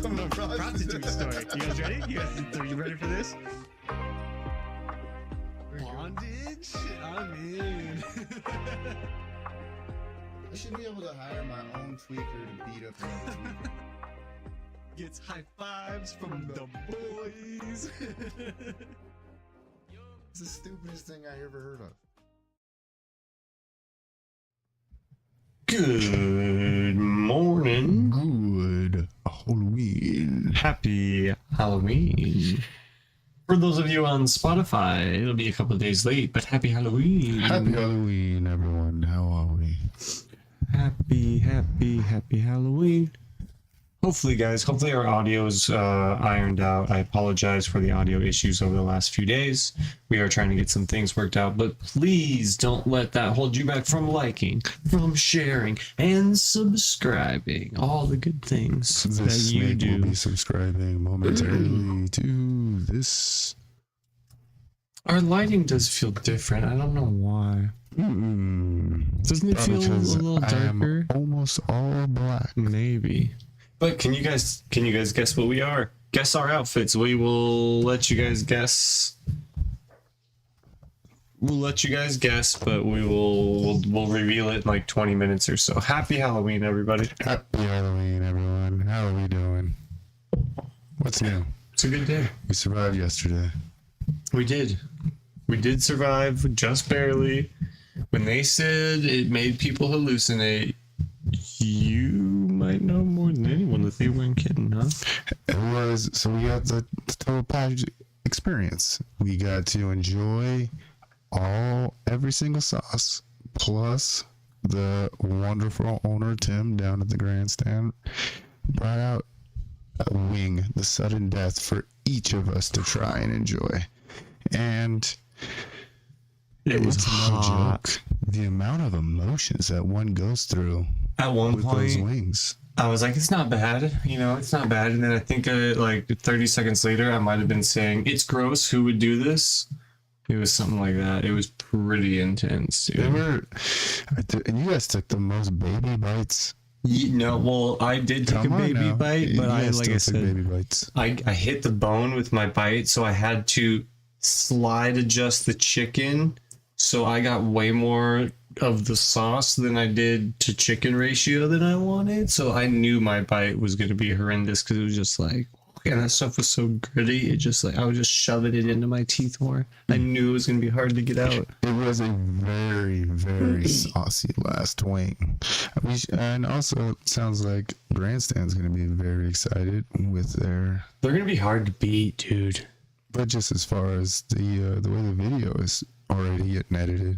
from a prostitute store. You guys ready? Are you ready for this? Bondage? I'm in. I should be able to hire my own tweaker to beat up another tweaker. Gets high fives from the boys. It's the stupidest thing I ever heard of. Good morning. Good Halloween. Happy Halloween. For those of you on Spotify, it'll be a couple of days late, but happy Halloween. Happy Halloween, everyone. How are we? Happy Halloween. Hopefully, guys, our audio is ironed out. I apologize for the audio issues over the last few days. We are trying to get some things worked out, but please don't let that hold you back from liking, from sharing, and subscribing. All the good things that you do. Will be subscribing momentarily to this. Our lighting does feel different. I don't know why. Doesn't it feel a little darker? Almost all black. Maybe. But can you guys guess what we are? Guess our outfits. We will let you guys guess. We'll let you guys guess, but we'll reveal it in like 20 minutes or so. Happy Halloween, everybody. Happy Halloween, everyone. How are we doing? What's new? It's a good day. We survived yesterday. We did. We did survive, just barely. When they said it made people hallucinate, you might know more than anyone that they weren't kidding, huh? It was, so we got the total package experience. We got to enjoy every single sauce, plus the wonderful owner Tim down at the grandstand brought out a wing, the sudden death for each of us to try and enjoy. And it was no hot. joke. The amount of emotions that one goes through At one with point, those wings. I was like, it's not bad, it's not bad. And then I think like 30 seconds later, I might have been saying, it's gross, who would do this? It was something like that. It was pretty intense, dude. They were, and you guys took the most baby bites. No, well, I did take a baby bite, but like I said, baby bites. I hit the bone with my bite, so I had to slide adjust the chicken. So I got way more of the sauce than I did to chicken ratio than I wanted. So I knew my bite was going to be horrendous because it was just like, and that stuff was so gritty. It just like, I was just shoving it into my teeth more. I knew it was going to be hard to get out. It was a very, very saucy last wing. And also, it sounds like Grandstand's going to be very excited with their... They're going to be hard to beat, dude. But just as far as the way the video is already getting edited.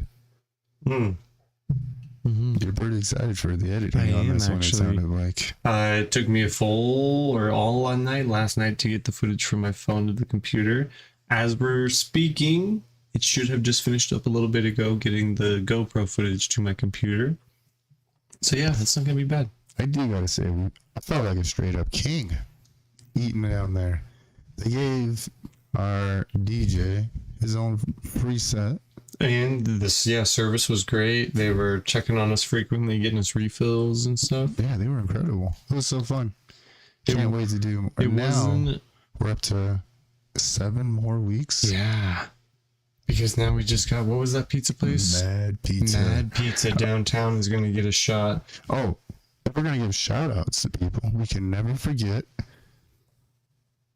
You're pretty excited for the editing on this one, it sounded like. It took me a full or all on night last night to get the footage from my phone to the computer. As we're speaking, it should have just finished up a little bit ago getting the GoPro footage to my computer. So yeah, that's not going to be bad. I do got to say, I felt like a straight up king eating down there. They gave our DJ his own free set. And this, service was great. They were checking on us frequently, getting us refills and stuff. Yeah, they were incredible. It was so fun. Can't wait to do more. It wasn't... We're up to 7 more weeks. Yeah. Because now we just got, what was that pizza place? Mad Pizza. Mad Pizza downtown is going to get a shot. Oh, we're going to give shout outs to people. We can never forget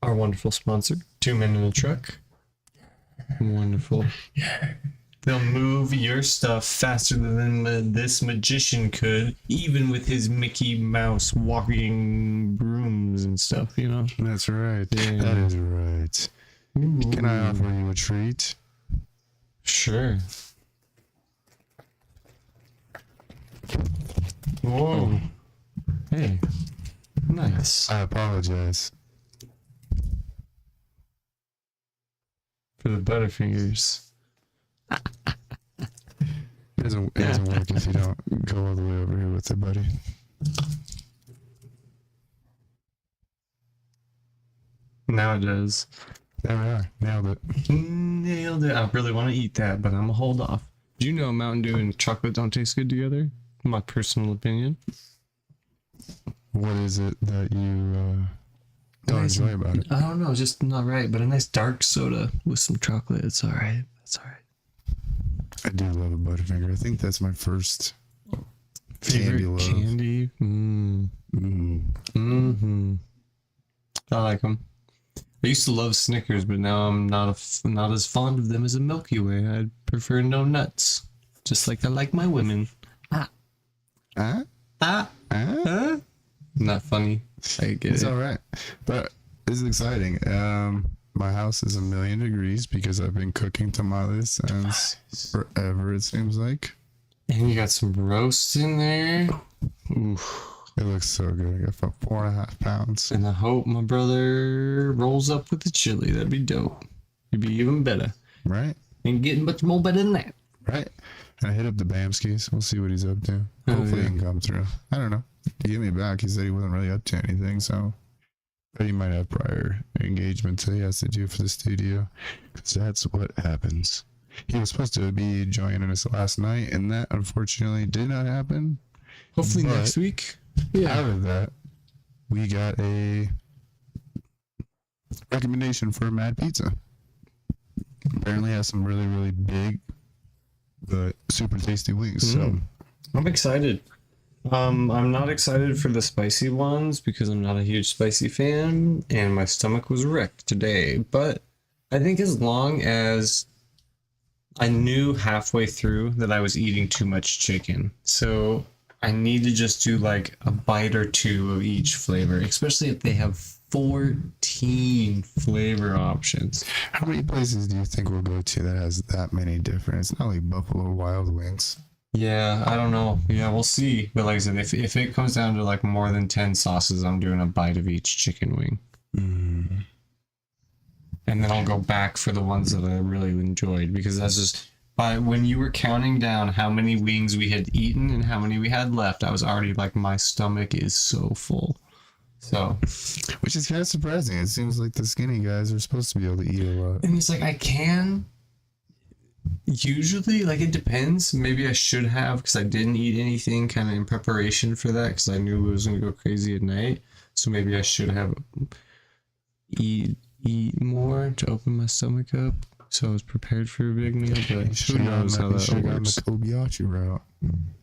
our wonderful sponsor, 2 Men in a Truck. Wonderful. Yeah. They'll move your stuff faster than this magician could, even with his Mickey Mouse walking brooms and stuff, That's right. Yeah. That is right. Ooh. Can I offer you a treat? Sure. Whoa. Hey. Nice. I apologize. For the Butterfingers. It doesn't work if you don't go all the way over here with it, buddy. Now it does. There we are. Nailed it. Nailed it. I really want to eat that, but I'm gonna hold off. Do you know Mountain Dew and chocolate don't taste good together? My personal opinion. What is it that you don't Nice. enjoy about it? I don't know, just not right. But a nice dark soda with some chocolate, it's all right. That's all right. I do love a Butterfinger. I think that's my first candy Favorite love. candy? Mm-hmm. I like them. I used to love Snickers, but now I'm not as fond of them as a Milky Way. I prefer no nuts, just like I like my women. Huh? Ah, Huh? not funny. I get It's it. all right, but it's exciting. My house is 1,000,000 degrees because I've been cooking tamales since forever. It seems like And you got some roast in there. Oof. it looks so good. I got about 4.5 pounds. And I hope my brother rolls up with the chili. That'd be dope. It'd be even better. Right, Ain't getting much more better than that. right. And I hit up the Bamskis. We'll see what he's up to. Oh, Hopefully yeah. he can come through. I don't know. He hit me back. He said he wasn't really up to anything, so but he might have prior engagements that he has to do for the studio, because that's what happens. He was supposed to be joining us last night, and that unfortunately did not happen. Hopefully But next week. out of that, we got a recommendation for Mad Pizza. Apparently has some really, really big but super tasty wings. So I'm excited. I'm not excited for the spicy ones because I'm not a huge spicy fan and my stomach was wrecked today. But I think as long as I knew halfway through that I was eating too much chicken, so I need to just do like a bite or two of each flavor, especially if they have 14 flavor options. how many places do you think we'll go to that has that many different? It's not like Buffalo Wild Wings. Yeah, I don't know. Yeah, we'll see. But like I said, if it comes down to like more than 10 sauces, I'm doing a bite of each chicken wing. And then I'll go back for the ones that I really enjoyed because that's just by when you were counting down how many wings we had eaten and how many we had left, I was already like, my stomach is so full. So, Which is kind of surprising. It seems like the skinny guys are supposed to be able to eat a lot. and it's like I can usually, like it depends. Maybe I should have because I didn't eat anything kind of in preparation for that because I knew it was going to go crazy at night. So maybe I should have eat more to open my stomach up so I was prepared for a big meal. But who knows how that works. the Kobayashi route.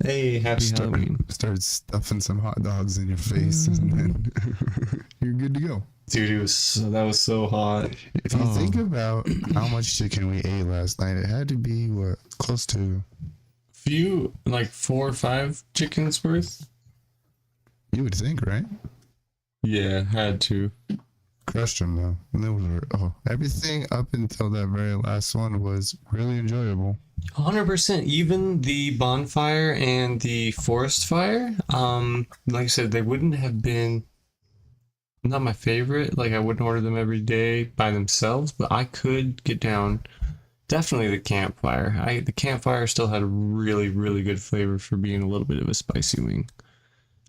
Hey, happy Halloween. Start stuffing some hot dogs in your face, and then you're good to go. Dude, that was so hot. If you think about how much chicken we ate last night, it had to be what, close to, Few, like 4 or 5 chickens worth? you would think, right? Yeah, had to. Crushed them though. And those were, everything up until that very last one was really enjoyable. 100%. Even the bonfire and the forest fire, like I said, they wouldn't have been not my favorite. Like I wouldn't order them every day by themselves, but I could get down. Definitely the campfire. The campfire still had a really, really good flavor for being a little bit of a spicy wing.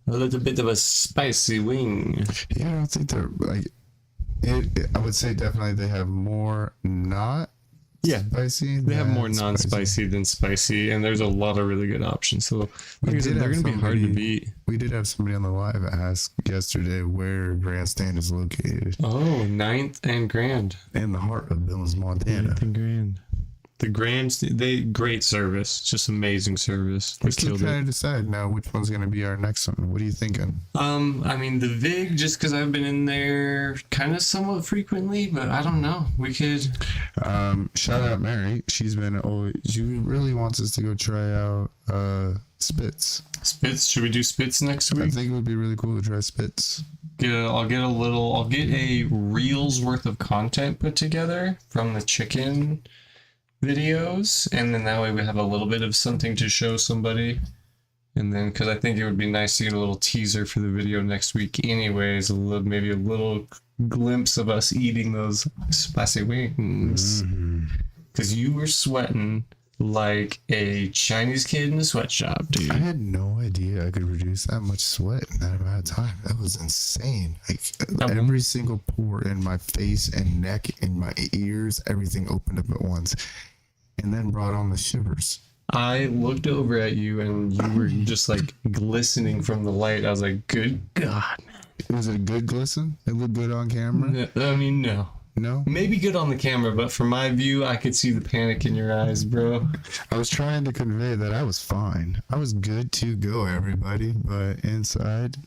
A little bit of a spicy wing. Yeah, I don't think they're like, I would say definitely they have more not spicy. They have than more non-spicy than spicy, and there's a lot of really good options. So like I said, they're going to be hard to beat. We did have somebody on the live ask yesterday where Grandstand is located. Oh, 9th and Grand. In the heart of Billings, Montana. 9th and Grand. The Grand, great service. Just amazing service. They We're still killed trying it. to decide now which one's going to be our next one. What are you thinking? I mean, the Vig, just because I've been in there kind of somewhat frequently, but I don't know. We could... Shout out Mary. She really wants us to go try out Spitz. Spitz, should we do Spitz next I week? think it would be really cool to try Spitz. I'll get a reels worth of content put together from the chicken videos, and then that way we have a little bit of something to show somebody. And then, because I think it would be nice to get a little teaser for the video next week anyways, maybe a little glimpse of us eating those spicy wings. Because you were sweating like a Chinese kid in a sweatshop, dude. I had no idea I could reduce that much sweat in that amount of time. That was insane. Like every single pore in my face and neck and my ears, everything opened up at once, and then brought on the shivers. I looked over at you and you were just like glistening from the light. I was like, good God, man. Was it a good glisten? It looked good on camera? I mean, no. No? Maybe good on the camera, but from my view, I could see the panic in your eyes, bro. I was trying to convey that I was fine. I was good to go, everybody. But inside,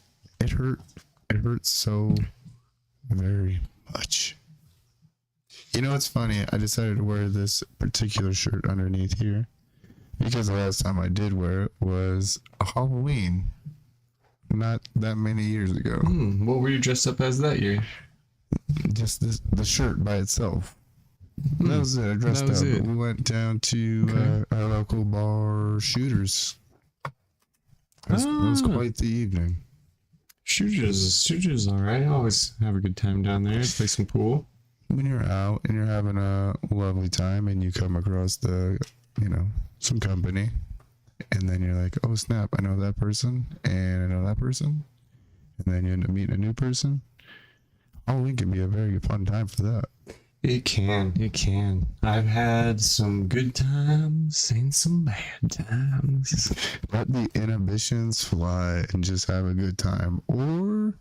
it hurt. It hurt so very much. You know what's funny? I decided to wear this particular shirt underneath here because the last time I did wear it was a Halloween. Not that many years ago. What were you dressed up as that year? Just the shirt by itself. That was it. I dressed up. We went down to our local bar, Shooters. It was quite the evening. Shooters, all right. I always have a good time down there. Play some pool. When you're out and you're having a lovely time and you come across some company, and then you're like, oh snap, I know that person and I know that person, and then you end up meeting a new person. Halloween can be a very fun time for that. It can. I've had some good times and some bad times. Let the inhibitions fly and just have a good time. Or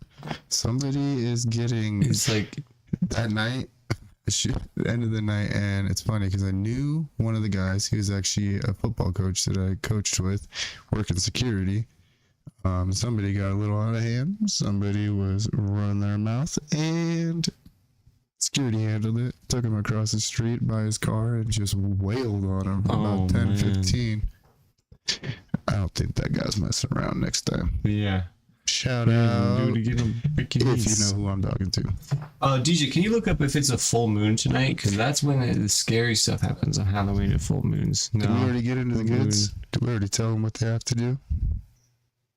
somebody is getting... It's like... That night, the end of the night, and it's funny because I knew one of the guys. He was actually a football coach that I coached with, working security. Somebody got a little out of hand. Somebody was running their mouth, and security handled it. Took him across the street by his car and just wailed on him for about 10, 15. I don't think that guy's messing around next time. Yeah. Shout out do it again, if you know who I'm talking to. DJ, can you look up if it's a full moon tonight? Because that's when the scary stuff happens on Halloween at full moons. No. Did we already get into the goods? Did we already tell them what they have to do?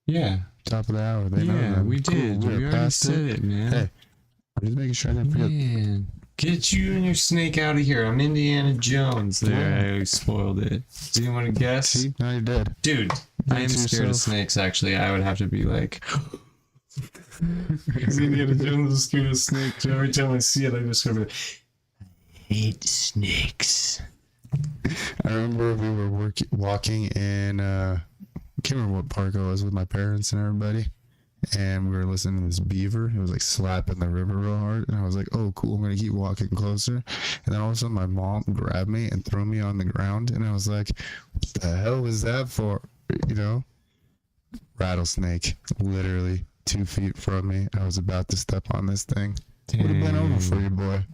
Yeah. Top of the hour. They know that. We did. Cool. We already said it, man. Hey, I'm just making sure I didn't forget. Man, get you and your snake out of here. I'm Indiana Jones. There, I spoiled it. Do you want to guess? See, now you're dead. Dude, I am to scared of yourself. snakes, actually. I would have to be like... Indiana Jones is scared of snakes. Every time I see it, I just go, I hate snakes. I remember we were walking in, I can't remember what park I was with my parents and everybody. And we were listening to this beaver. It was like slapping the river real hard. And I was like, oh, cool. I'm going to keep walking closer. And then all of a sudden my mom grabbed me and threw me on the ground. And I was like, what the hell was that for? You know? Rattlesnake. Literally 2 feet from me. I was about to step on this thing. Would have been over for you, boy.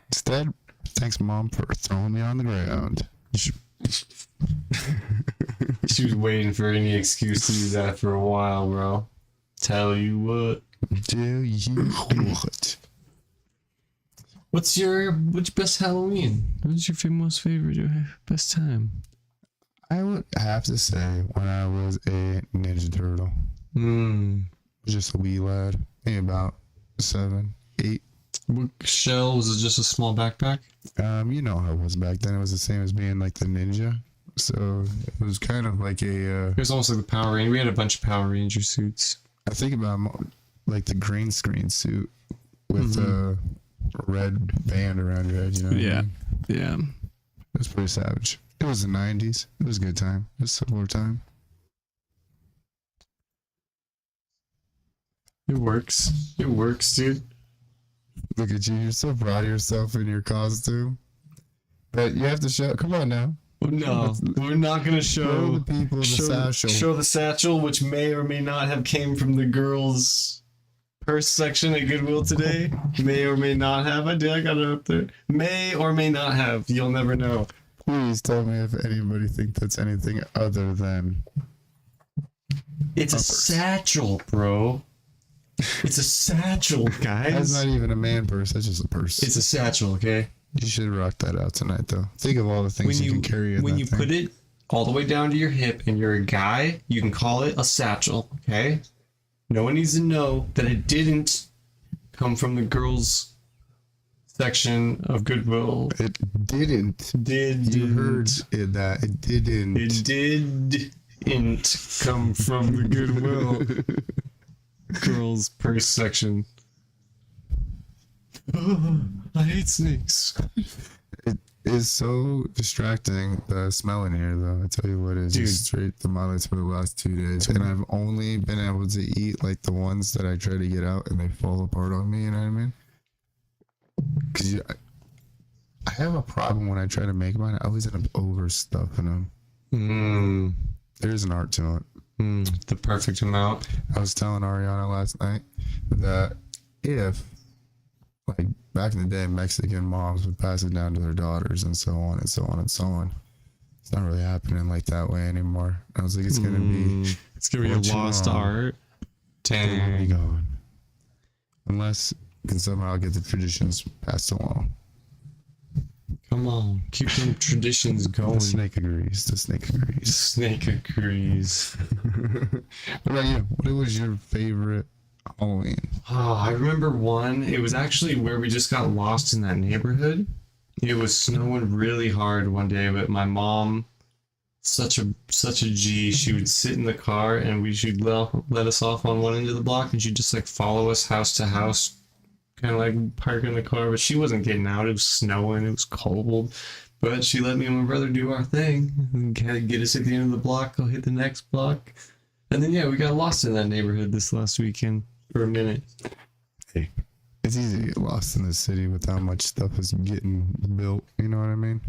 Instead, thanks, Mom, for throwing me on the ground. She was waiting for any excuse to do that for a while, bro. Tell you what. Do you what? What's your best Halloween? What's your most favorite or best time? I would have to say when I was a Ninja Turtle. Just a wee lad. Maybe about 7, 8. What shell? Was it just a small backpack? You know how it was back then. It was the same as being like the ninja. So it was kind of like a... It was almost like the Power Ranger. We had a bunch of Power Ranger suits. I think about like the green screen suit with a red band around your head, you know what I mean? Yeah. It was pretty savage. It was the 90s. It was a good time. It was a similar time. It works, dude. Look at you. You're so proud of yourself in your costume. But you have to show... Come on now. No, we're not gonna show the people the satchel. Show the satchel, which may or may not have came from the girls' purse section at Goodwill today. May or may not have. I got it up there. May or may not have. You'll never know. Please tell me if anybody thinks that's anything other than... It's a satchel, bro. It's a satchel, guys. That's not even a man purse. That's just a purse. It's a satchel, okay? You should rock that out tonight, though. Think of all the things you can carry in when that you thing. put it all the way down to your hip and you're a guy, you can call it a satchel, okay? No one needs to know that it didn't come from the girls section of Goodwill. It didn't. You heard it, that it didn't. It didn't come from the Goodwill girls purse section. I hate snakes. is so distracting. The smell in here, though, I tell you what, is Dude. just straight the mileage for the last 2 days, and I've only been able to eat like the ones that I try to get out, and they fall apart on me. You know what I mean? Because I have a problem when I try to make mine. I always end up overstuffing them. There's an art to it. The perfect amount. I was telling Ariana last night that if, like, back in the day, Mexican moms would pass it down to their daughters and so on and so on and so on. It's not really happening like that way anymore. I was like, it's gonna be a lost art. gonna be Dang. gone, unless you can somehow get the traditions passed along. Come on. Keep them traditions The going. snake agrees. The snake agrees. Snake agrees. What about you? What was your favorite Halloween? Oh, I remember one. It was actually where we just got lost in that neighborhood. It was snowing really hard one day, but my mom, such a G, she would sit in the car and she'd let us off on one end of the block, and she'd just like follow us house to house, kind of like parking the car. But she wasn't getting out. It was snowing. It was cold. But she let me and my brother do our thing and kind of get us at the end of the block. Go hit the next block. And then, yeah, we got lost in that neighborhood this last weekend for a minute. Hey, it's easy to get lost in the city with how much stuff is getting built. You know what I mean?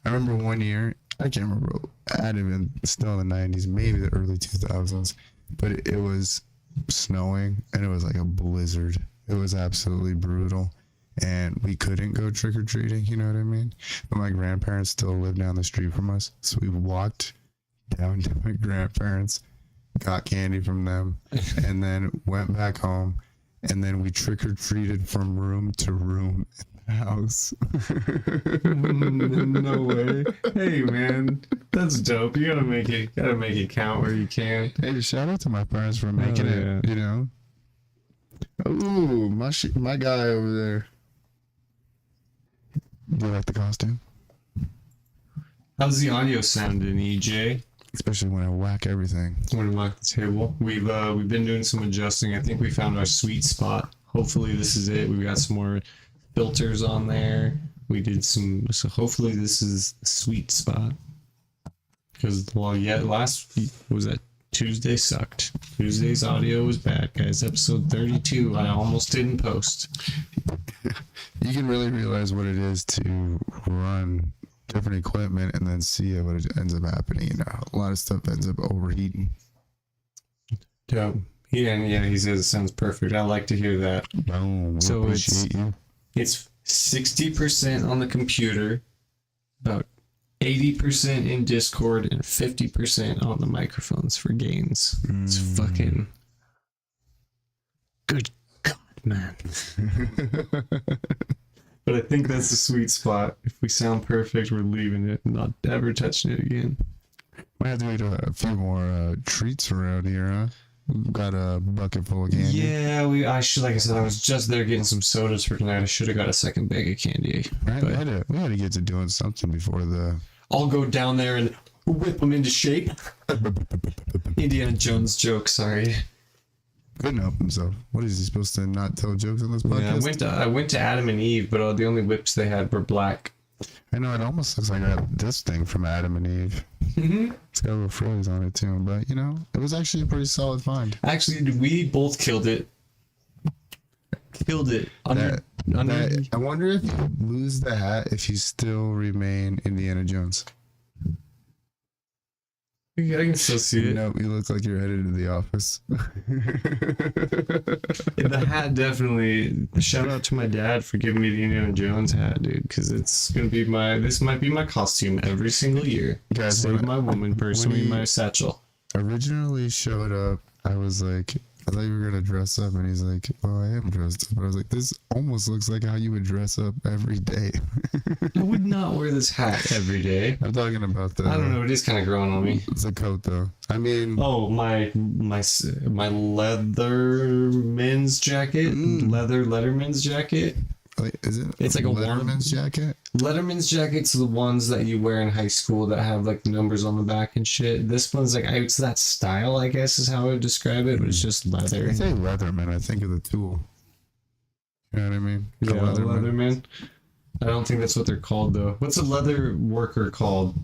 I remember one year, I can't remember, I had been still in the 90s, maybe the early 2000s, but it was snowing and it was like a blizzard. It was absolutely brutal. And we couldn't go trick-or-treating, you know what I mean? But my grandparents still lived down the street from us. So we walked down to my grandparents, got candy from them, and then went back home. And then we trick-or-treated from room to room in the house. No way. Hey man, that's dope. You gotta make it count where you can. Hey, shout out to my parents for making yeah. it, you know? Ooh, my guy over there. Do you like the costume? How's the audio sounding, EJ? Especially when I whack everything. When we lock the table, we've been doing some adjusting. I think we found our sweet spot. Hopefully this is it. We've got some more filters on there. We did some, so hopefully this is the sweet spot. Because last week was that Tuesday sucked. Tuesday's audio was bad, guys. Episode 32, I almost didn't post. You can really realize what it is to run different equipment and then see what it ends up happening. You know, a lot of stuff ends up overheating. Dope. Yeah, he says it sounds perfect. I like to hear that. Boom. We So appreciate you. It's 60% on the computer, about 80% in Discord, and 50% on the microphones for gains. It's fucking good God, man. But I think that's the sweet spot. If we sound perfect, we're leaving it, not ever touching it again. Might have to wait a few more treats around here, huh? We've got a bucket full of candy. Yeah, I should. Like I said, I was just there getting some sodas for tonight. I should have got a second bag of candy. Right? But We had to get to doing something before the... I'll go down there and whip them into shape. Indiana Jones joke, sorry. Couldn't help himself. What is he supposed to not tell jokes on this podcast? Yeah, I went to Adam and Eve, but the only whips they had were black. I know, it almost looks like I got this thing from Adam and Eve. Mm-hmm. It's got a little frills on it too, but you know, it was actually a pretty solid find. Actually, we both killed it. Under, I wonder if you lose the hat if you still remain Indiana Jones. I can still see it. No, you look like you're headed to the office. The hat definitely. Shout out to my dad for giving me the Indiana Jones hat, dude, because this might be my costume every single year. Guys, Save my woman personally, he- my satchel. Originally showed up, I was like, I thought you were gonna dress up, and he's like, "Oh, I am dressed up." But I was like, "This almost looks like how you would dress up every day." I would not wear this hat every day. I'm talking about the. I don't know. It is kind of growing on me. It's a coat, though. I mean, Oh, my leather men's jacket, Letterman's jacket. wait, is it? It's like a warm- Letterman's jacket. Letterman's jackets are the ones that you wear in high school that have like the numbers on the back and shit. This one's like it's that style, I guess, is how I would describe it, but it's just leather. I say Leatherman. I think of the tool. You know what I mean? Yeah, A Leatherman. Leatherman. I don't think that's what they're called though. What's a leather worker called?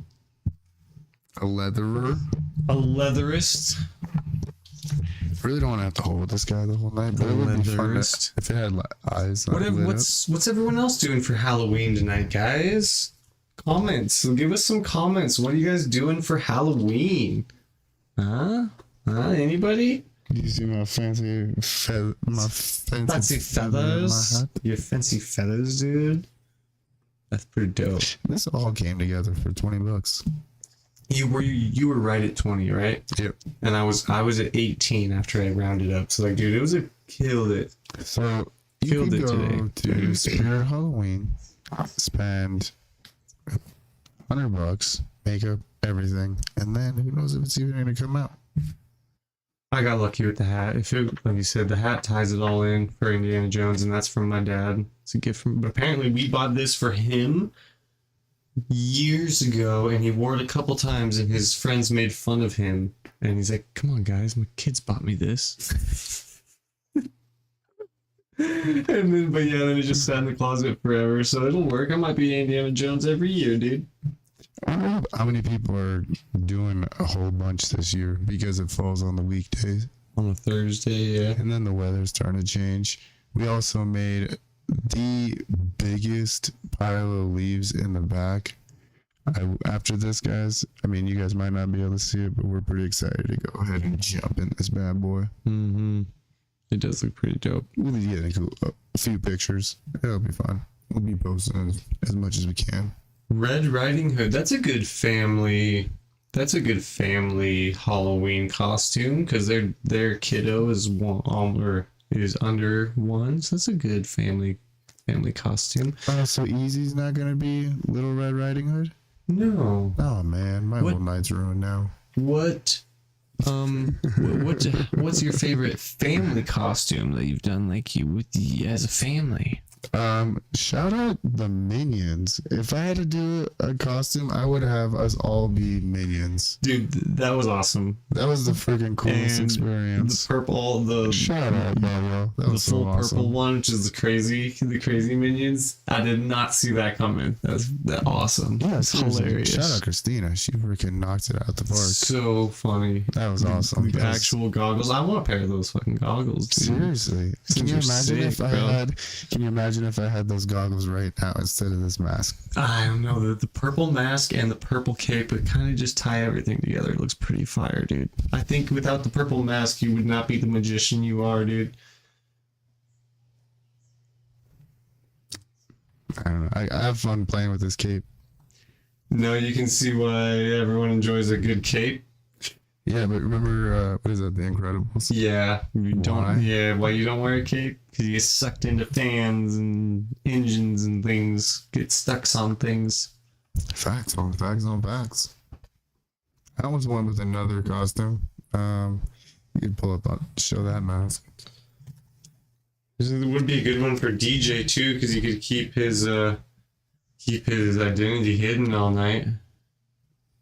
A leatherer. A leatherist. Really don't want to have to hold this guy the whole night, but it would be fun Leatherist. if it had eyes. What's everyone else doing for Halloween tonight, guys? Comments. Give us some comments. What are you guys doing for Halloween? Huh? Anybody? Do you see my fancy Fancy feathers? Your fancy feathers, dude. That's pretty dope. This all came together for $20. You were right at 20, right? Yep. And I was at 18 after I rounded up. So like, dude, killed it. So you Killed can it go today. to Spirit Halloween, spend $100, makeup, everything, and then who knows if it's even going to come out. I got lucky with the hat. Like you said, the hat ties it all in for Indiana Jones, and that's from my dad. It's a gift from. But apparently, we bought this for him years ago, and he wore it a couple times, and his friends made fun of him. And he's like, "Come on, guys, my kids bought me this." And then, but yeah, then it just sat in the closet forever. So it'll work. I might be Indiana Jones every year, dude. I don't know how many people are doing a whole bunch this year because it falls on the weekdays. On a Thursday, yeah. And then the weather's starting to change. We also made the biggest pile of leaves in the back. After this, guys, I mean, you guys might not be able to see it, but we're pretty excited to go ahead and jump in this bad boy. Mm-hmm. It does look pretty dope. We'll be getting a few pictures. It'll be fun. We'll be posting as much as we can. Red Riding Hood. That's a good family Halloween costume because their kiddo is is under 1, so that's a good family costume. So Easy's not gonna be Little Red Riding Hood? No. Oh man, my whole night's ruined now. What's your favorite family costume that you've done as a family? Shout out the Minions. If I had to do a costume, I would have us all be Minions. Dude, that was awesome. That was the freaking coolest And experience. The purple, Shout out, Mario. That the was full so awesome. purple one, which is the crazy Minions. I did not see that coming. That's awesome. Yeah, it's seriously. hilarious. Shout out Christina. She freaking knocked it out the park. So funny. That was awesome. The That was- actual goggles. I want a pair of those fucking goggles. Dude. Seriously. Can you imagine if I had those goggles right now instead of this mask? I don't know. The purple mask and the purple cape would kind of just tie everything together. It looks pretty fire, dude. I think without the purple mask, you would not be the magician you are, dude. I don't know. I have fun playing with this cape. No, you can see why everyone enjoys a good cape. Yeah, but remember, what is that, The Incredibles? Yeah, you don't. Why? Yeah, why you don't wear a cape? Because you get sucked into fans and engines and things. Get stuck on things. Facts on facts on facts. I was one with another costume. You could pull up show that mask. This would be a good one for DJ too, because you could keep his identity hidden all night.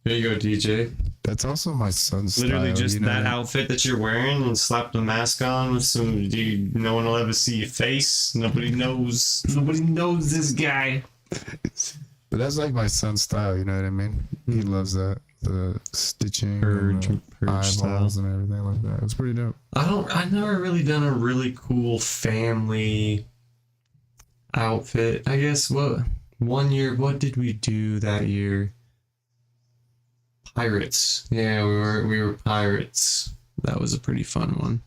There you go, DJ. That's also my son's Literally style, just you know? that outfit that you're wearing, and slap the mask on with some. Dude, no one will ever see your face. Nobody knows. Nobody knows this guy. But that's like my son's style, you know what I mean? He loves that. The stitching, Purge and the eyeballs style. and everything like that. It's pretty dope. I've never really done a really cool family outfit. I guess one year, what did we do that year? Pirates. Yeah, we were pirates. That was a pretty fun one.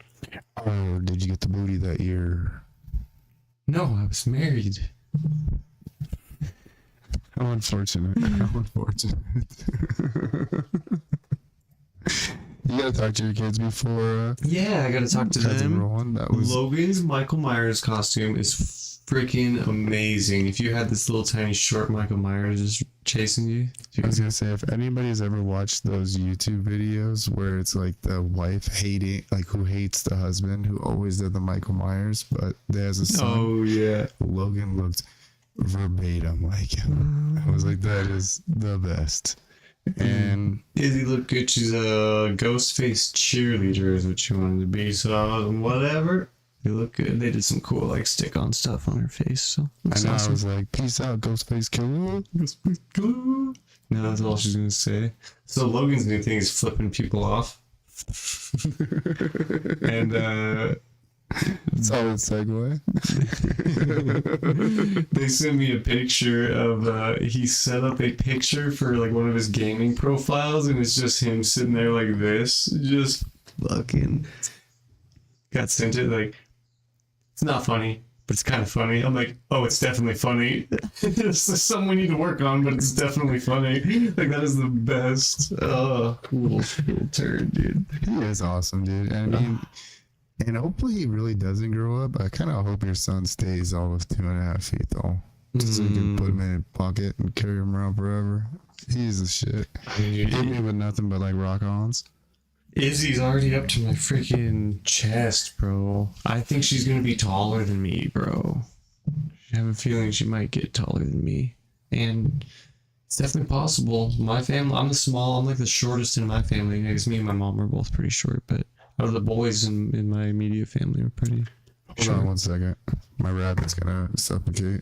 Oh, did you get the booty that year? No, I was married. How unfortunate. How unfortunate. You gotta talk to your kids before Yeah, I gotta talk to that's them. rolling. That was Logan's Michael Myers costume is freaking amazing. If you had this little tiny short Michael Myers just chasing you, I was gonna say, if anybody's ever watched those YouTube videos where it's like the wife who hates the husband who always did the Michael Myers, but there's a son. oh yeah. Logan looked verbatim like him. I was like, that is the best. And Izzy looked good. She's a ghost face cheerleader is what she wanted to be. So whatever. They look good. They did some cool like stick-on stuff on her face. So I know. awesome. I was like, peace out, Ghostface Killer. Ghostface Killer. No, that's all she's gonna say. So Logan's new thing is flipping people off. And Solid segue. they sent me a picture of he set up a picture for like one of his gaming profiles, and it's just him sitting there like this, just fucking got sent it. Like, it's not funny, but it's kind of funny. I'm like, oh, it's definitely funny. It's something we need to work on, but it's definitely funny. Like, that is the best. Oh, little turd, dude. He is awesome, dude. I mean, and hopefully he really doesn't grow up. I kind of hope your son stays all of 2.5 feet though, so you can put him in a pocket and carry him around forever. He's the shit. Hit me with nothing but like rock-ons. Izzy's already up to my freaking chest, bro. I think she's gonna be taller than me, bro. I have a feeling she might get taller than me, and it's definitely possible. My family, I'm like the shortest in my family. I guess me and my mom are both pretty short, but out of the boys in my immediate family are pretty Hold on 1 second. My rabbit's gonna suffocate.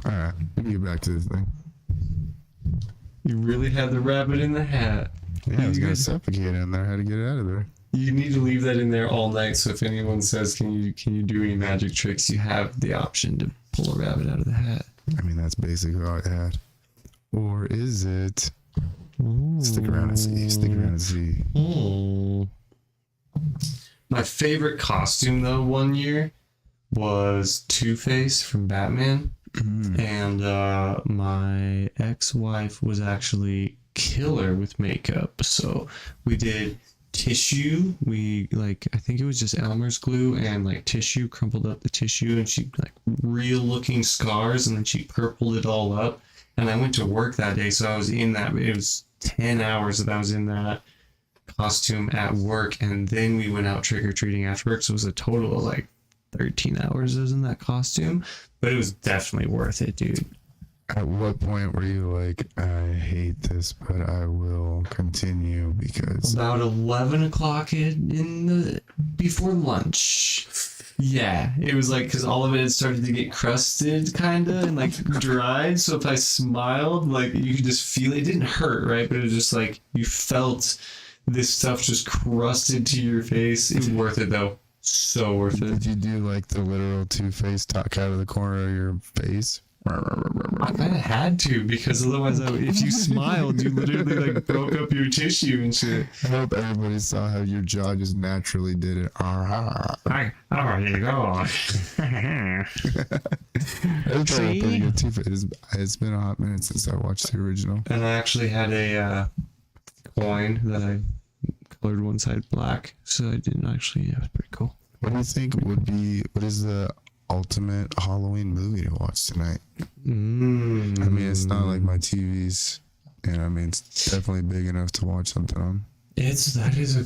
Alright, let me get back to this thing. You really had the rabbit in the hat. Yeah, I was gonna suffocate in there. I had to get it out of there. You need to leave that in there all night, so if anyone says, can you do any magic tricks, you have the option to pull a rabbit out of the hat. I mean, that's basically all I had. Or is it? Ooh. Stick around and see. Stick around and see. Ooh. My favorite costume, though, one year was Two-Face from Batman. And my ex-wife was actually killer with makeup. So we did tissue. I think it was just Elmer's glue and like tissue, crumpled up the tissue, and she like real looking scars, and then she purpled it all up. And I went to work that day, so I was in that. It was 10 hours that I was in that costume at work, and then we went out trick-or-treating after work, so it was a total of like 13 hours I was in that costume, but it was definitely worth it, dude. At what point were you like, I hate this, but I will continue because... About 11 o'clock before lunch. Yeah, it was like, because all of it had started to get crusted, kind of, and like dried. So if I smiled, like you could just feel it. It didn't hurt, right? But it was just like you felt this stuff just crusted to your face. It's worth it though. So worth it. Did you do like the literal Two-Face talk out of the corner of your face? I kind of had to, because otherwise, if you smiled, you literally like broke up your tissue and shit. I hope everybody saw how your jaw just naturally did it. Hi, oh, there you go. It's a pretty good Two-Face. It's been a hot minute since I watched the original. And I actually had a coin that I colored one side black, so I didn't actually. Yeah, it was pretty cool. What do you think what is the ultimate Halloween movie to watch tonight? I mean, it's not like my TV's, and I mean, it's definitely big enough to watch something on. That is a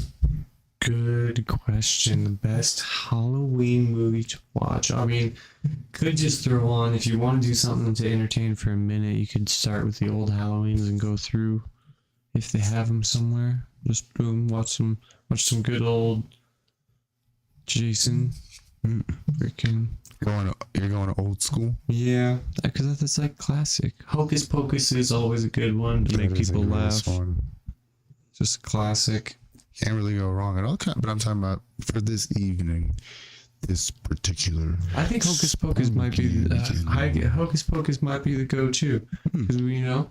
good question. The best Halloween movie to watch. I mean, could just throw on, if you want to do something to entertain for a minute, you could start with the old Halloweens and go through, if they have them somewhere. Just boom, watch some good old Jason. Freaking. You're going old school? Yeah, because that's like classic. Hocus Pocus is always a good one to make people laugh. Just classic. Can't really go wrong at all. But I'm talking about for this evening, this particular. I think Hocus Pocus might be Hocus Pocus might be the go-to, because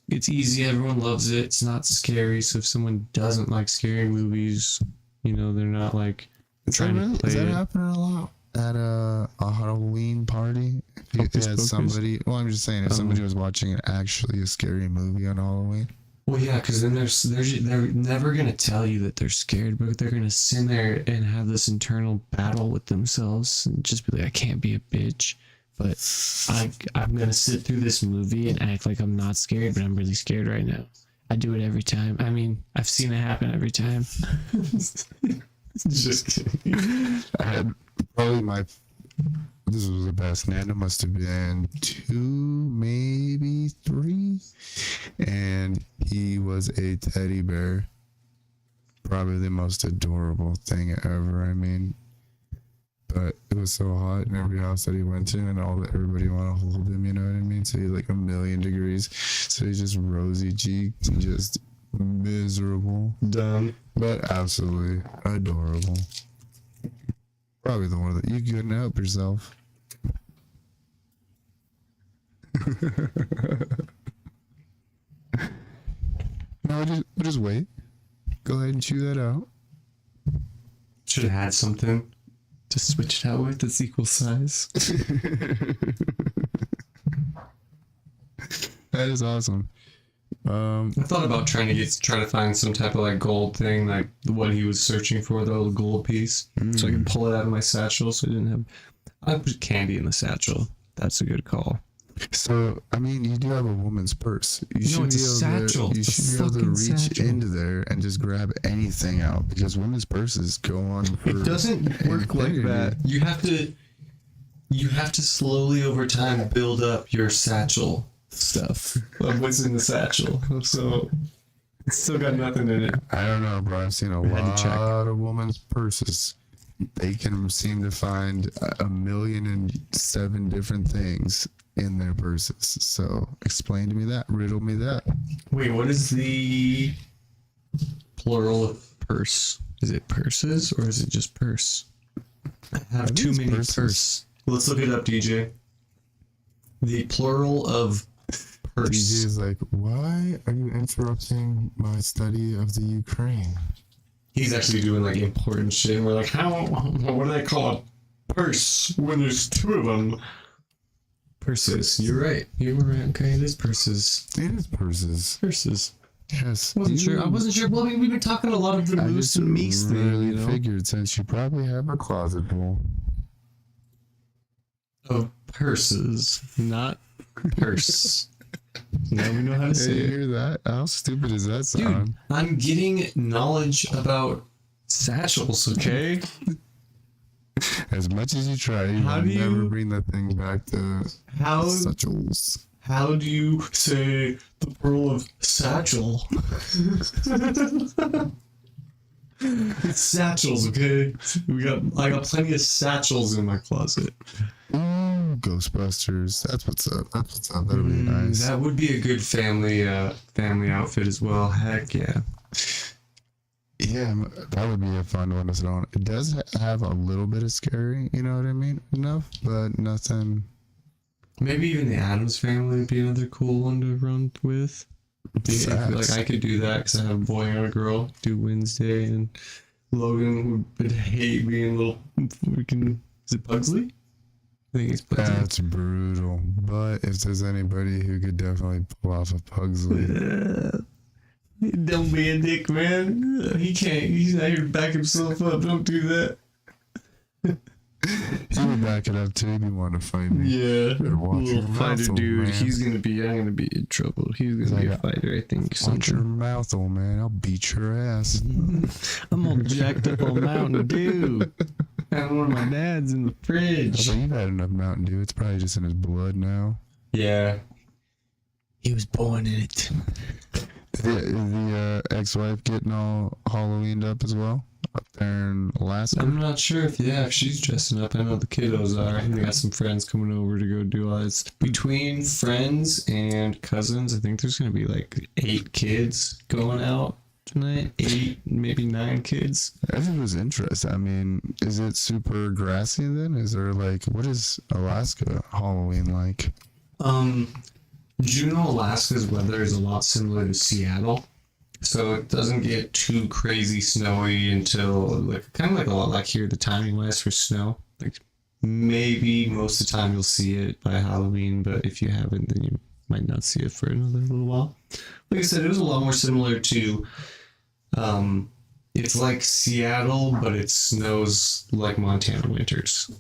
it's easy. Everyone loves it. It's not scary. So if someone doesn't like scary movies, they're not like trying to play Is that it. happening a lot at a Halloween party? Somebody. Well, I'm just saying, if somebody was watching actually a scary movie on Halloween. Well, yeah, because then they're never gonna tell you that they're scared, but they're gonna sit there and have this internal battle with themselves and just be like, I can't be a bitch, but I'm gonna sit through this movie and act like I'm not scared, but I'm really scared right now. I do it every time. I mean, I've seen it happen every time. Just kidding. I had probably this was the best. Nana must have been 2, maybe 3, and he was was a teddy bear. Probably the most adorable thing ever. I mean, but it was so hot in every house that he went to, and everybody want to hold him. You know what I mean? So he's like 1,000,000 degrees. So he's just rosy cheeked and just miserable, Dumb. but absolutely adorable. Probably the one that you couldn't help yourself. No, we'll just wait. Go ahead and chew that out. Should have had something to switch it out with that's equal size. That is awesome. I thought about trying to find some type of like gold thing, like what he was searching for, the little gold piece, so I could pull it out of my satchel. So I didn't have. I put candy in the satchel. That's a good call. So, I mean, you do have a woman's purse. You No, should it's be a able satchel. To, you It's a should be able to fucking reach satchel. into there and just grab anything out because women's purses go on for It doesn't work like infinity. that. You have to slowly over time build up your satchel stuff of what's in the satchel. So it's still got nothing in it. I don't know, bro. I've seen a had to check. lot of women's purses. They can seem to find 1,000,007 different things in their purses. So explain to me that. Riddle me that. Wait, what is the plural of purse? Is it purses or is it just purse? I have think too it's many purses. purse. Let's look it up, DJ. The plural of purse. DJ is like, why are you interrupting my study of the Ukraine? He's actually doing like important shit. And we're like, what do they call a purse when there's two of them? Purses. You're right. You were right. Okay, it is purses. It is purses. Purses. Yes. I wasn't sure. Well, we've been talking a lot of the I moose just and meese thing, really you know? figured since you probably have a closet full. Of purses, not purse. Now we know how to Hey, say you it. hear that? How stupid does that Dude, sound? I'm getting knowledge about satchels, okay? As much as you try, you How will do you- never bring that thing back to How satchels. how do you say the plural of satchel? It's satchels, okay? I got plenty of satchels in my closet. Ooh, Ghostbusters. That's what's up. That's what's up. That'll be nice. That would be a good family outfit as well. Heck yeah. Yeah, that would be a fun one to throw on. It does have a little bit of scary, you know what I mean? Enough, but nothing. Maybe even the Addams Family would be another cool one to run with. Facts. Like I could do that because I have a boy and a girl. Do Wednesday, and Logan would hate being little freaking. Is it Pugsley? I think it's Pugsley. That's brutal. But if there's anybody who could definitely pull off a Pugsley, Don't be a dick, man. He can't. He's not here to back himself up. Don't do that. he would back it up too if you want to fight me. Yeah, Better watch your little mouth, fighter old dude. man. I'm gonna be in trouble. He's gonna be a fighter, I think. Watch your Something. mouth, old man. I'll beat your ass. I'm all jacked up on Mountain Dew. I have one of my dad's in the I fridge. thought you've had enough Mountain Dew. It's probably just in his blood now. Yeah. He was born in it. The ex-wife getting all Halloweened up as well up there in Alaska. I'm not sure if she's dressing up. I know the kiddos are. They got some friends coming over to go do all this. Between friends and cousins, I think there's gonna be like 8 kids going out tonight. 8, maybe 9 kids. I think it was interesting. I mean, is it super grassy then? Is there like, what is Alaska Halloween like? Juneau, Alaska's weather is a lot similar to Seattle. So it doesn't get too crazy snowy until like kind of like a lot like here, the timing wise for snow. Like maybe most of the time you'll see it by Halloween, but if you haven't, then you might not see it for another little while. Like I said, it was a lot more similar to it's like Seattle, but it snows like Montana winters.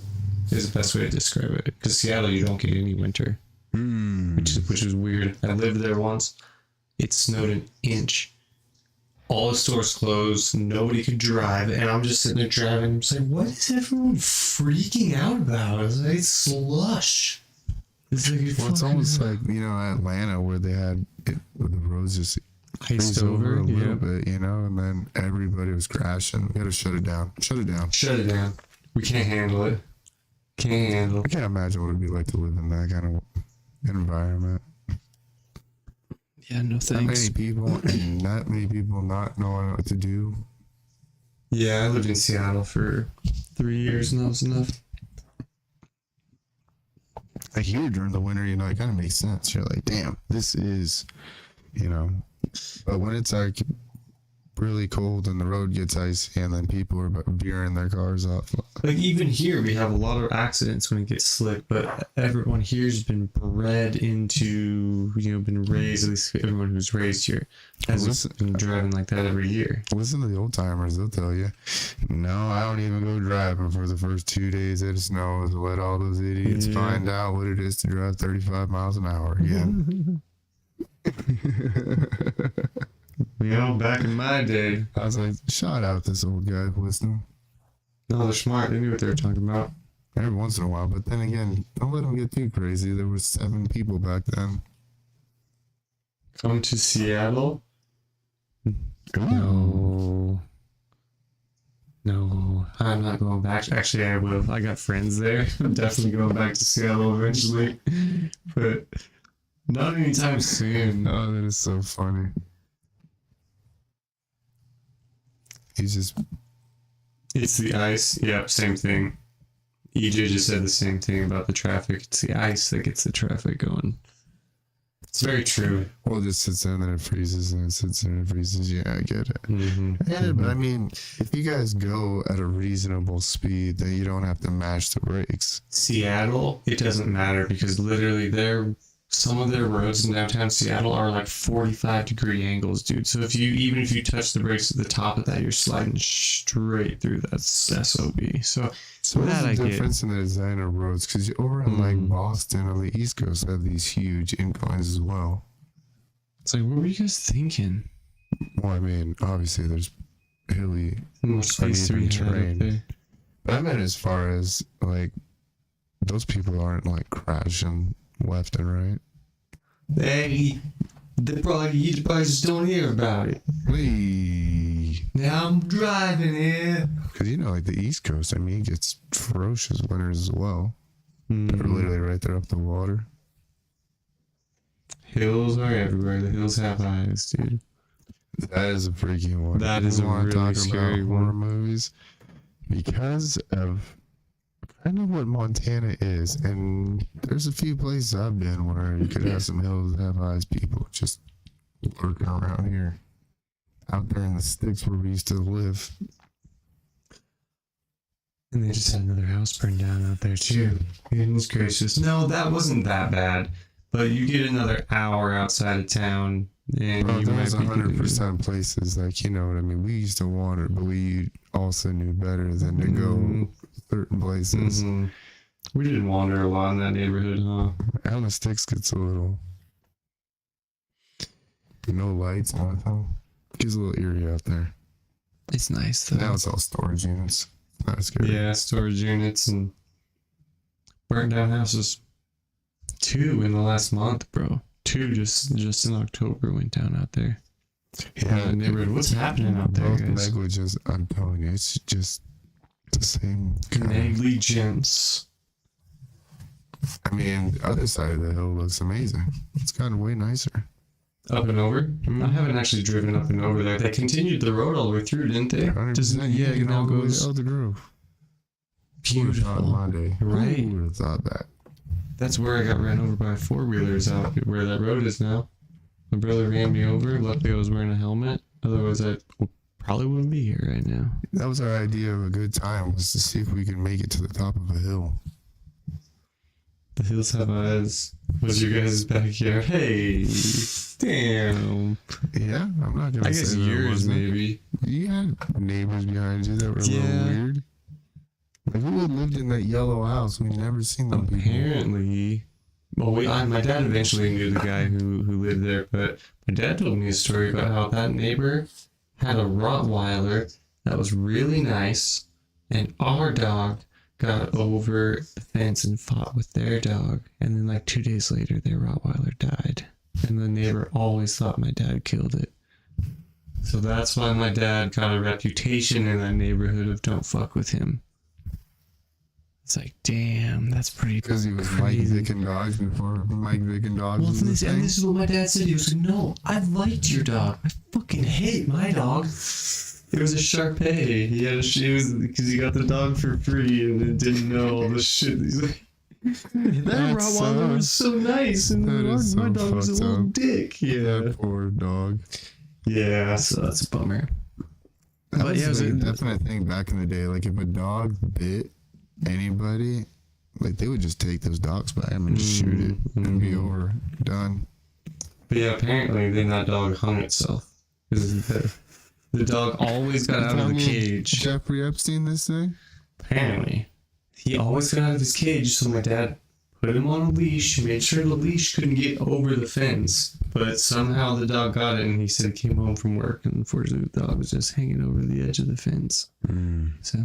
Is the best way to describe it. Because Seattle, you don't get any winter, which is weird. I lived there once. It snowed an inch. All the stores closed. Nobody could drive, and I'm just sitting there driving. I'm saying, "What is everyone freaking out about?" It's slush. It's like Well, it's almost like, you know, Atlanta where they had it, where the roads just freeze over a little bit, you know, and then everybody was crashing. We had to shut it down. Shut it down. Shut it down. We can't handle it. Can't handle I it. can't imagine what it'd be like to live in that kind of environment. Yeah, no That many people and not many people not knowing what to do. Yeah, I lived in Seattle for 3 years and that was enough. Like here during the winter, you know, it kind of makes sense. You're like, damn, this is, you know, but when it's like really cold and the road gets icy and then people are veering their cars off. Like even here, we have a lot of accidents when it gets slick, but everyone here's been bred into, you know, been raised, at least everyone who's raised here has been driving like that every year. Listen to the old timers, they'll tell you, no, I don't even go driving for the first 2 days that it snows. Let all those idiots find out what it is to drive 35 miles an hour again. You know, back in my day, I was like, shout out this old guy listening. no, they're smart. They knew what they were talking about. Every once in a while, but then again, don't let them get too crazy. There were 7 people back then. Come to Seattle? Ooh. No, I'm not going back. Actually, I will. I got friends there. I'm definitely going back to Seattle eventually, but not anytime soon. Oh, that is so funny. He's just It's the ice. Yep, same thing. EJ just said the same thing about the traffic. It's the ice that gets the traffic going. It's very true. well, it just sits there and then it freezes and it sits there and it freezes. Yeah, I get it. Yeah, but I mean, if you guys go at a reasonable speed, then you don't have to mash the brakes. Seattle, it doesn't matter because literally some of their roads in downtown Seattle are like 45-degree angles, dude. So even if you touch the brakes at the top of that, you're sliding straight through that SOB. So what's that the I get. difference in the design of roads? Because over in like Boston on the East Coast have these huge inclines as well. It's like, what were you guys thinking? Well, I mean, obviously there's hilly, More space to be uneven had up terrain. there. But I meant as far as like those people aren't like crashing left and right. They probably you just don't hear about it. Now I'm driving it. Because you know, like the East Coast, I mean, it gets ferocious winters as well. They're literally right there up the water. Hills are everywhere. The hills have eyes, dude. That is a freaky one. That You is a wanna really scary about horror one. movies because of kind of what Montana is, and there's a few places I've been where you could have some hills that have eyes people just lurking around here, out there in the sticks where we used to live. And they just had another house burned down out there too. Goodness gracious. No, that wasn't that bad. But you get another hour outside of town, and Bro, you there might was be 100% places, like, you know what I mean? We used to want it, but we also knew better than to go certain places. We didn't wander a lot in that neighborhood, huh? And the sticks gets a little, no lights, nothing. Gets a little eerie out there. It's nice though. Now it's all storage units. Not scary. Yeah, storage units and burned down houses. 2 in the last month, bro. 2 just in October went down out there. Yeah, Neighborhood. What's happening out there, both guys? negligence, I'm telling you, it's just the same kind of, Negligence. I mean, the other side of the hill looks amazing. It's gotten way nicer. Up and over? I haven't actually driven up and over there. They continued the road all the way through, didn't they? 100%, yeah, it you now know, goes Elder Grove. beautiful. Monday. Right. Who would have thought that? That's where I got ran over by 4-wheelers out where that road is now. My brother ran me over. Luckily, I was wearing a helmet. Otherwise, I probably wouldn't be here right now. That was our idea of a good time, was to see if we could make it to the top of a hill. The hills have eyes. Was your guys' backyard? Hey, damn. Yeah, I'm not gonna I say guess that it yours wasn't. maybe. You had neighbors behind you that were a Yeah. little weird. Like, who had lived in that yellow house? We've never seen them people. Apparently, well, my dad eventually knew the guy who lived there, but my dad told me a story about how that neighbor had a Rottweiler that was really nice, and our dog got over the fence and fought with their dog, and then like 2 days later, their Rottweiler died, and the neighbor always thought my dad killed it. So that's why my dad got a reputation in that neighborhood of don't fuck with him. It's like, damn, that's pretty Because he was Mike crazy. Vick and Dogs before Mike Vick and Dogs Well, was the and thing. this is what my dad said. He was like, no, I liked your dog. I fucking hate my dog. It was a Shar-Pei. He had because he got the dog for free and then didn't know all the shit. He's like, that Rottweiler was so nice, and that is my so dog was a fucked little up. dick. Yeah. That poor dog. Yeah, so that's a bummer. That But was yeah, it was like a- a definite thing back in the day. Like if a dog bit anybody, like they would just take those dogs by him and just shoot it and be over, done. But yeah, apparently then that dog hung itself. 'Cause the dog always got out of Tell the me cage. Jeffrey Epstein this thing? Apparently. He always got out of his cage, so my dad put him on a leash, made sure the leash couldn't get over the fence. But somehow the dog got it, and he said he came home from work, and unfortunately the dog was just hanging over the edge of the fence. So,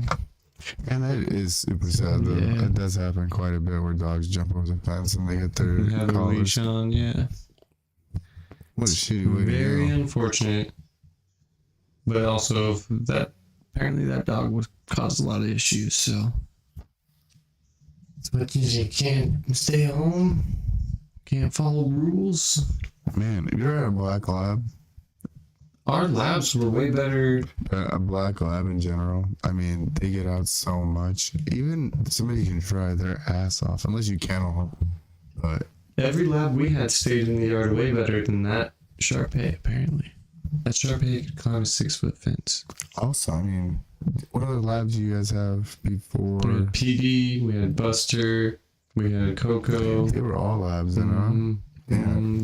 And that is super sad though. Yeah. It does happen quite a bit where dogs jump over the fence and they get their we have a collars. leash on, yeah. What a shitty way Very to go. unfortunate. But also, apparently that dog was caused a lot of issues, so. As much as you can't stay home, can't follow rules. Man, if you're at a black lab, Our labs were way better. a black lab in general, I mean, they get out so much. Even somebody can try their ass off, unless you kennel them. But Every lab we had stayed in the yard way better than that Shar-Pei, apparently. That Shar-Pei could climb a 6-foot fence. also, I mean, what other labs do you guys have before? We had PD, we had Buster, we had Coco. They were all labs, you know?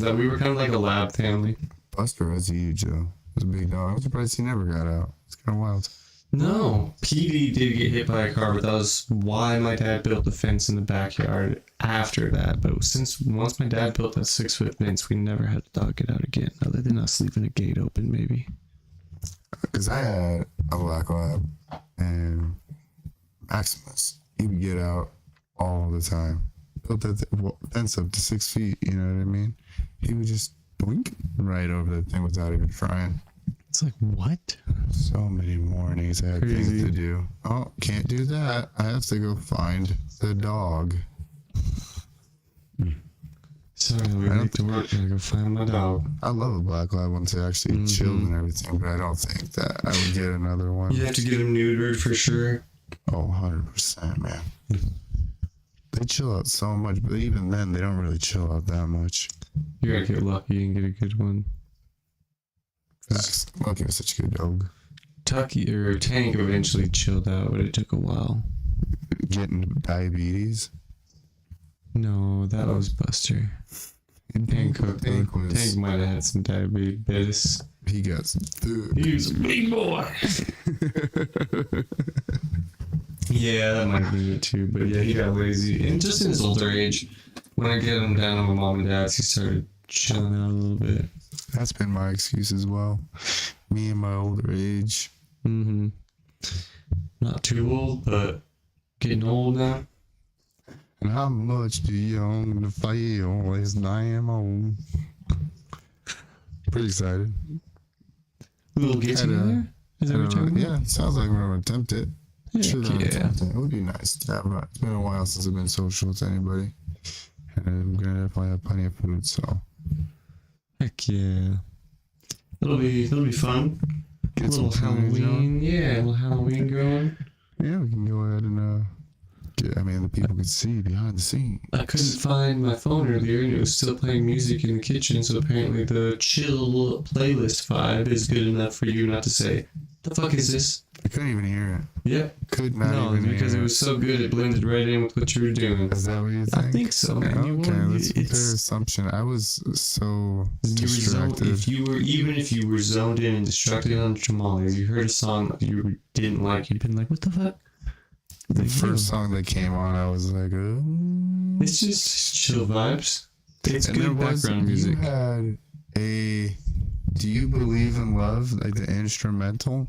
That we were kind of like a lab family. Buster was huge, though. It was a big dog. I'm surprised he never got out. It's kind of wild. No, PD did get hit by a car, but that was why my dad built the fence in the backyard after that. But once my dad built that 6-foot fence, we never had the dog get out again, other than us leaving a gate open, maybe. Because I had a black lab, and Maximus, he would get out all the time. Built that fence up to 6 feet, you know what I mean? He would just blink right over the thing without even trying. It's like, what? So many mornings I had Crazy. things to do. Oh, can't do that. I have to go find the dog. Sorry, we need to work. Gotta go find my dog. I love a black lab once they actually chilled and everything, but I don't think that I would get another one. You have to get him neutered for sure. Oh, 100%, man. They chill out so much, but even then, they don't really chill out that much. You gotta get lucky and get a good one. Lucky was such a good dog. Tucky or Tank eventually chilled out, but it took a while. Getting diabetes. No, that was Buster. Tank was, might have had some diabetes. he got some food. He was a big boy. Yeah, that might be it too. But yeah, he got lazy. And just in his older age, when I get him down to my mom and dad's, he started chilling out a little bit. That's been my excuse as well. Me in my older age. Mm-hmm. Not too old, but getting old now. And how much do you own to feel as I am old? Pretty excited. Little get Had a- together? Is that what you're talking about? Yeah, sounds like we're going to attempt it. Sure, Heck yeah. it would be nice to have. It's been a while since I've been social with anybody. And I'm going to definitely have plenty of food, so. Heck yeah. It'll be fun. A Get little some tunes, you know? Halloween, yeah, a little Halloween going. Yeah, we can go ahead and the people can see behind the scenes. I couldn't find my phone earlier and it was still playing music in the kitchen, so apparently the chill playlist vibe is good enough for you not to say, the fuck is this? I couldn't even hear it. Yep. Could not No, even because hear it was so good it blended right in with what you were doing. Is that what you think? I think so, man. Okay, that's a fair It's- assumption. I was so You were distracted. if you were zoned in and distracted on tamales, you heard a song that you didn't like, you'd been like, what the fuck? The Like, first song that came on, I was like, oh. It's just chill vibes. It's And there good was- background music. You had a Do You Believe in Love, like the instrumental.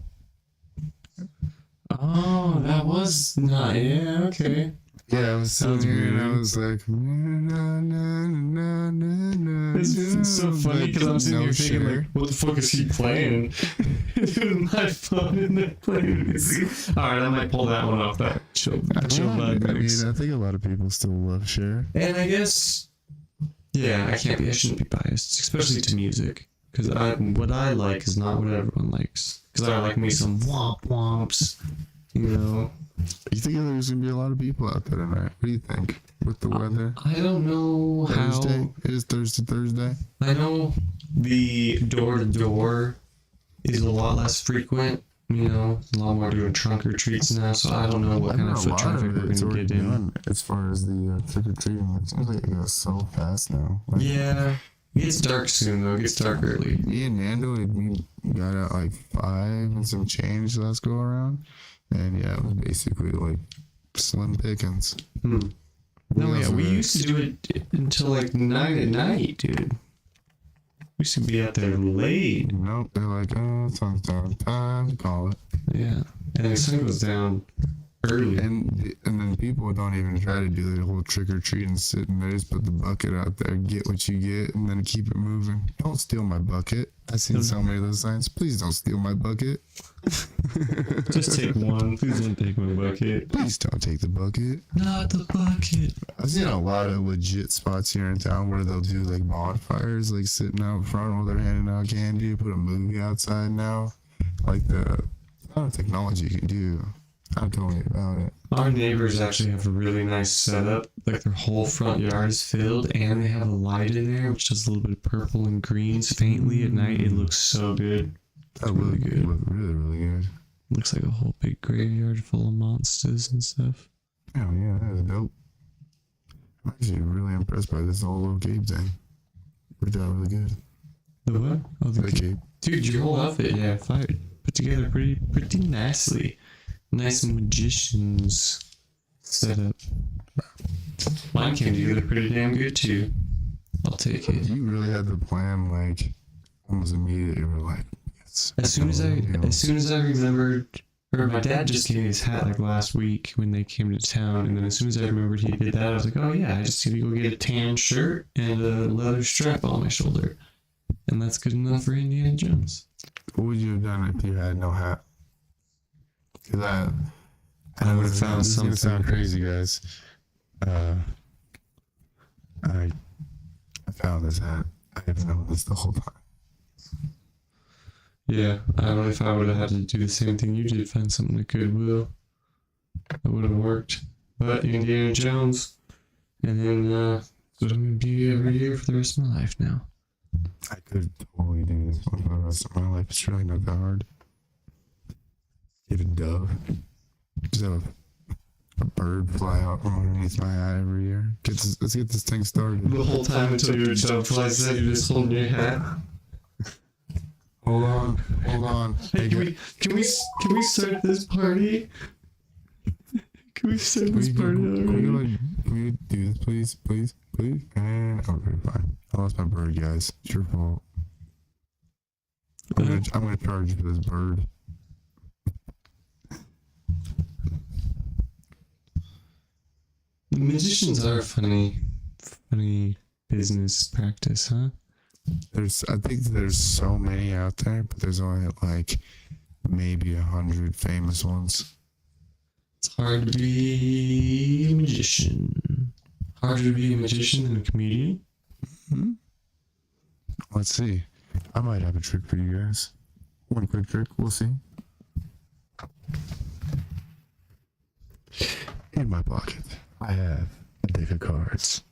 Oh, that was not. Yeah, okay. Yeah, I was Sounds sitting here and I weird. was like, na, na, na, na, na, It's so funny because I'm sitting no here thinking, share. like, what the fuck is he playing? With my phone and they're playing music. Alright, I might pull that one off that chill vibe mix. I think a lot of people still love Cher. And I guess, yeah, I shouldn't be biased, especially to music. Because what I like is not what everyone likes. Because I like me some womp womps, you know. You think there's gonna be a lot of people out there tonight? What do you think with the weather? I don't know Thursday? how. It is Thursday. I know the door to door is a lot less frequent. You know, a lot more doing trunk or treats now. So I don't know what kind of foot traffic we're gonna get in. As far as the trick or treating, it seems like it goes so fast now. Like, Yeah, it gets dark soon though. It gets dark early. me and Nando, we got out like 5 and some change last go around, and yeah, it was basically like slim pickings. No, yeah, also we got- used to do it until like 9 at night, dude. We used to be out there late. Nope, they're like, oh, sun's down, time to call it. Yeah, and the sun goes down early. And then people don't even try to do the whole trick or treat and sit and they just put the bucket out there, get what you get, and then keep it moving. Don't steal my bucket. I've seen so many of those signs. Please don't steal my bucket. Just take one. Please don't take my bucket. Please don't take the bucket. Not the bucket. I've seen a lot of legit spots here in town where they'll do like bonfires, like sitting out front while they're handing out candy, put a movie outside now. Like the technology you can do. I'm totally about it. Our neighbors actually have a really nice setup. Like their whole front yard is filled, and they have a light in there, which does a little bit of purple and greens faintly at night. It looks so good. That really look good. Look really, really good. Looks like a whole big graveyard full of monsters and stuff. Oh yeah, that is dope. I'm actually really impressed by this whole little cape thing. Worked out really good. The what? Oh, The cape. dude, your whole outfit, yeah, put together pretty nicely. Nice magician's setup. Mine came together pretty damn good too. I'll take it. You really had the plan, like almost immediately. You were like, yes. As soon as I remembered, or my dad just gave me his hat like last week when they came to town, and then as soon as I remembered he did that, I was like, oh yeah, I just need to go get a tan shirt and a leather strap on my shoulder, and that's good enough for Indiana Jones. What would you have done if you had no hat? Because I would have found this is gonna something. sound crazy, guys. I found this hat. I have known this the whole time. Yeah, I don't know if I would have had to do the same thing you did, find something at Goodwill. That would have worked. But Indiana Jones, and then that's what I'm going to be every year for the rest of my life now. I could totally do this one for the rest of my life. It's really not that hard. Get a dove. Just have a bird fly out from underneath my hat every year. Let's get this thing started. The whole time until your dove flies out, you're just holding your hat. Hold on. Hey, can we start this party? Can we start this party already? Can we do this, please? And okay, fine. I lost my bird, guys. It's your fault. I'm gonna charge you for this bird. Magicians are funny business practice, huh? I think there's so many out there, but there's only like maybe 100 famous ones. It's hard to be a magician. Harder to be a magician than a comedian? Hmm? Let's see. I might have a trick for you guys. One quick trick, we'll see. In my pocket, I have a deck of cards.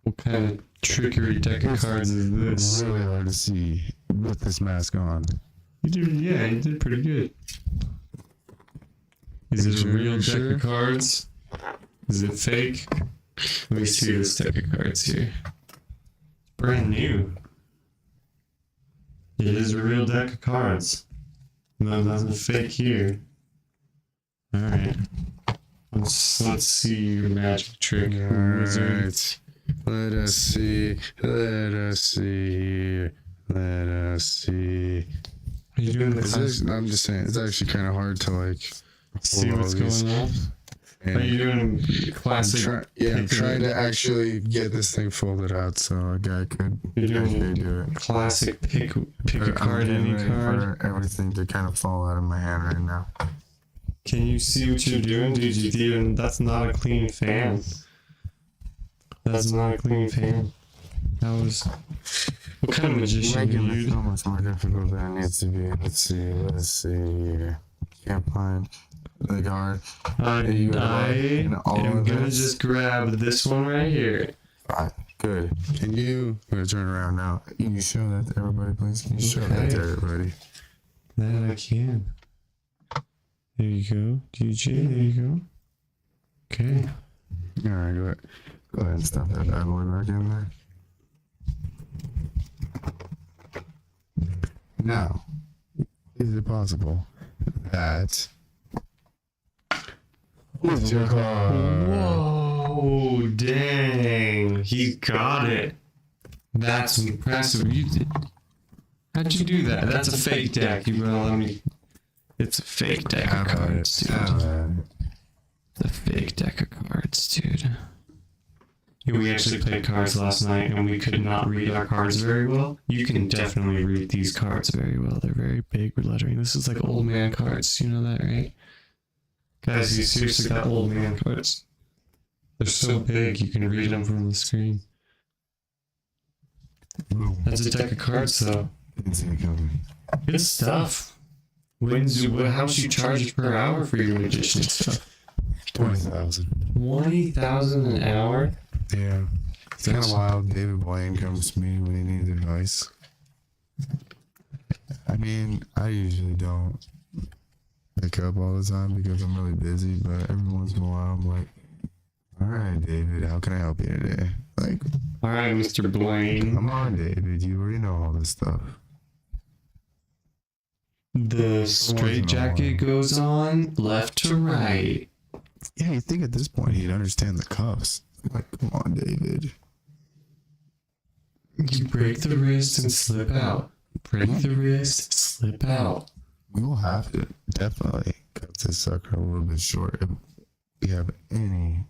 What kind of trickery deck of cards is It's this? really hard to see with this mask on. You did pretty good. Is it a real deck of cards? Is it fake? Let me see this deck of cards here. Brand new. It is a real deck of cards. No, nothing fake here. Alright. Let's see your magic trick, wizard. Let us see. Are you doing the class? I'm just saying, it's actually kind of hard to like See pull what's all these. going on? And Are you doing classic? I'm trying to actually get this thing folded out so a guy could You're actually doing do it. classic pick a I'm card, getting any ready card. for everything to kind of fall out of my hand right now. Can you see what you're doing, dude? That's not a clean fan. That's not a clean fan. That was. What kind of magician are Making it you? so much more difficult than it needs to be. Let's see here. Can't find the card. I am gonna just grab this one right here. Alright, good. Can you? I'm gonna turn around now. Can you show that to everybody, please? Can you show that to everybody? That I can. There you go, DJ. There you go. Okay. Alright, go ahead and stuff that bad boy back in there. Now, is it possible that with your card? Whoa! Dang! He got it. That's impressive. How'd you do that? That's a fake deck. You gonna let me? It's a fake deck of cards, dude. It's a fake deck of cards, dude. We actually played cards last night and we could not read our cards very well. You can definitely read these cards very well. They're very big with lettering. This is like old man cards. You know that, right? Guys, you seriously got old man cards. They're so big you can read them from the screen. That's a deck of cards, though. Good stuff. How much you charge per hour for your magician stuff? 20,000. 20,000 an hour? Yeah. It's kind of wild. David Blaine comes to me when he needs advice. I mean, I usually don't pick up all the time because I'm really busy, but every once in a while I'm like, all right, David, how can I help you today? Like, All right, Mr. Blaine. come on, David, you already know all this stuff. The straight jacket goes on left to right. Yeah, you think at this point he'd understand the cuffs. Like, come on, David. You break the wrist and slip out. Break the wrist, slip out. We will have to definitely cut this sucker a little bit short if we have any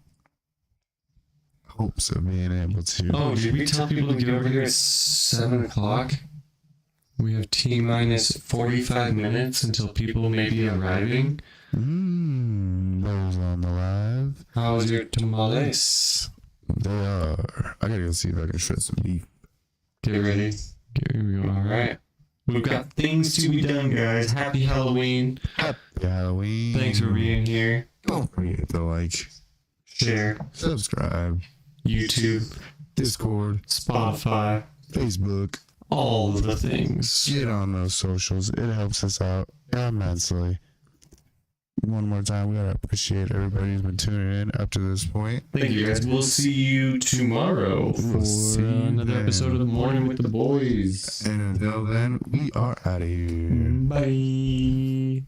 hopes of being able to. Oh, did we tell people to get over here at 7 o'clock? We have T-minus 45 minutes until people may be arriving. Those on the live. How's your tamales? They are. I gotta go see if I can shred some beef. Get ready. Get ready. All right. We've got things to be done, guys. Happy Halloween. Happy Halloween. Thanks for being here. Don't forget to like, Share. subscribe, YouTube, Discord, Spotify, Facebook. all of the things. Get on those socials. It helps us out immensely. One more time, we gotta appreciate everybody who's been tuning in up to this point. Thank you, guys. We'll see you tomorrow for see you another then. episode of the Morning with the BoYz. And until then, we are out of here. Bye.